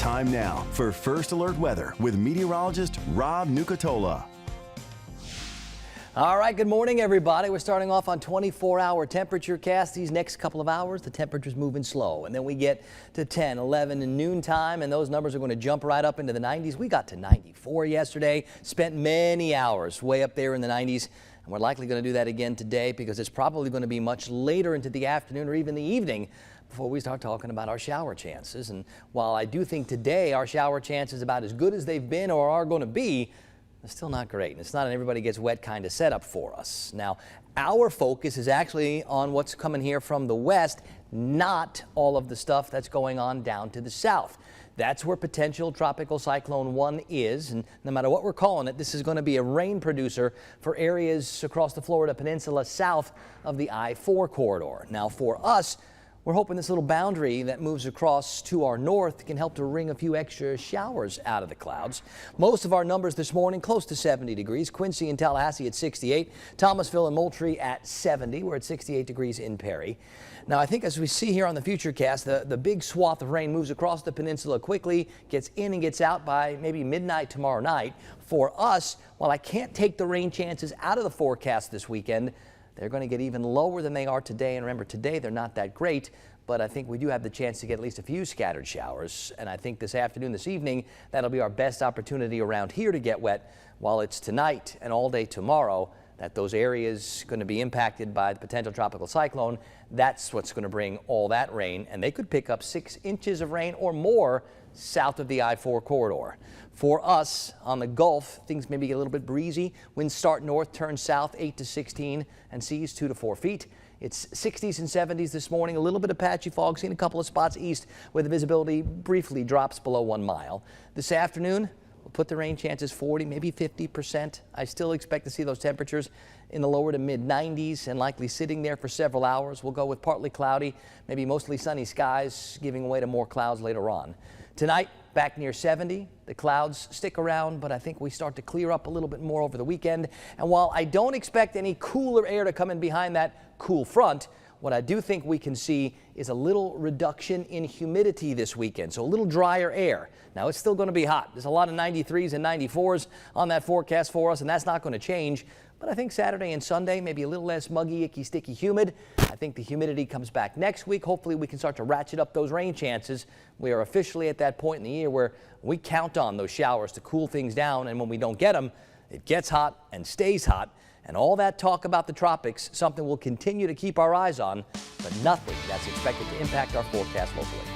Time now for First Alert Weather with meteorologist Rob Nucatola. All right, good morning, everybody. We're starting off on 24-hour temperature cast. These next couple of hours, the temperature's moving slow. And then we get to 10, 11, and noon time, and those numbers are going to jump right up into the 90s. We got to 94 yesterday, spent many hours way up there in the 90s. And we're likely going to do that again today because it's probably going to be much later into the afternoon or even the evening before we start talking about our shower chances. And while I do think today our shower chances about as good as they've been or are going to be, it's still not great. And it's not an everybody gets wet kind of setup for us. Now, our focus is actually on what's coming here from the west, not all of the stuff that's going on down to the south. That's where potential tropical cyclone 1 is, and no matter what we're calling it, this is going to be a rain producer for areas across the Florida Peninsula south of the I-4 corridor. Now, for us, we're hoping this little boundary that moves across to our north can help to wring a few extra showers out of the clouds. Most of our numbers this morning close to 70 degrees. Quincy and Tallahassee at 68. Thomasville and Moultrie at 70. We're at 68 degrees in Perry. Now, I think as we see here on the Futurecast, the big swath of rain moves across the peninsula quickly, gets in and gets out by maybe midnight tomorrow night. For us, while I can't take the rain chances out of the forecast this weekend, they're going to get even lower than they are today. And remember, today they're not that great, but I think we do have the chance to get at least a few scattered showers. And I think this afternoon, this evening, that'll be our best opportunity around here to get wet, while it's tonight and all day tomorrow that those areas going to be impacted by the potential tropical cyclone. That's what's going to bring all that rain, and they could pick up 6 inches of rain or more south of the I-4 corridor. For us on the Gulf, things maybe get a little bit breezy. Winds start north, turn south 8 to 16, and seas 2 to 4 feet. It's 60s and 70s this morning. A little bit of patchy fog seen a couple of spots east where the visibility briefly drops below 1 mile. This afternoon, we'll put the rain chances 40, maybe 50%. I still expect to see those temperatures in the lower to mid 90s and likely sitting there for several hours. We'll go with partly cloudy, maybe mostly sunny skies, giving way to more clouds later on. Tonight, back near 70. The clouds stick around, but I think we start to clear up a little bit more over the weekend. And while I don't expect any cooler air to come in behind that cool front, what I do think we can see is a little reduction in humidity this weekend, so a little drier air. Now, it's still going to be hot. There's a lot of 93s and 94s on that forecast for us, and that's not going to change. But I think Saturday and Sunday, maybe a little less muggy, icky, sticky, humid. I think the humidity comes back next week. Hopefully, we can start to ratchet up those rain chances. We are officially at that point in the year where we count on those showers to cool things down, and when we don't get them, it gets hot and stays hot. And all that talk about the tropics, something we'll continue to keep our eyes on, but nothing that's expected to impact our forecast locally.